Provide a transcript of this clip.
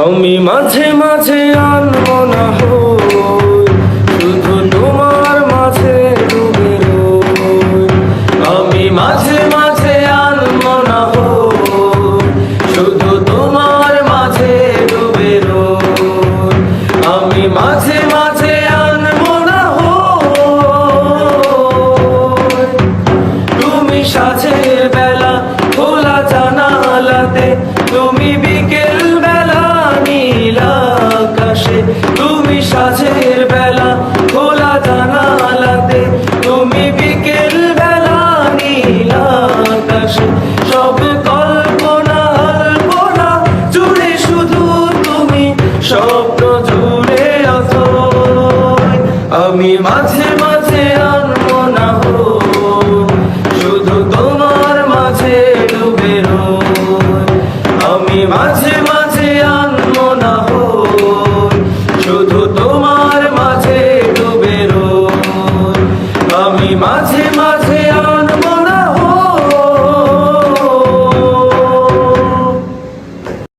আমি মাঝে মাঝে আনমো না হই, শুধু তোমার মাঝে ডুবে রই। আমি মাঝে মাঝে আনমো না হই, শুধু তোমার মাঝে ডুবে রই। আমি মাঝে মাঝে আনমো না হই, তুমি সাঁঝের বেলা খোলা জানালাতে, তুমি বিকেল বেলা নীল আকাশে। তুমি সাঁঝের বেলা খোলা জানালাতে, তুমি বিকেল বেলা নীল আকাশে। সব কল্পনা আলপনা জুড়ে শুধু তুমি, স্বপ্ন জুড়ে অথই। আমি মাঝে মাঝে আনমো না হই, শুধু তোমার মাঝে ডুবে রই। আমি মাঝে মাঝে আনমো না হই, শুধু তোমার মাঝে ডুবে রই। আমি মাঝে মাঝে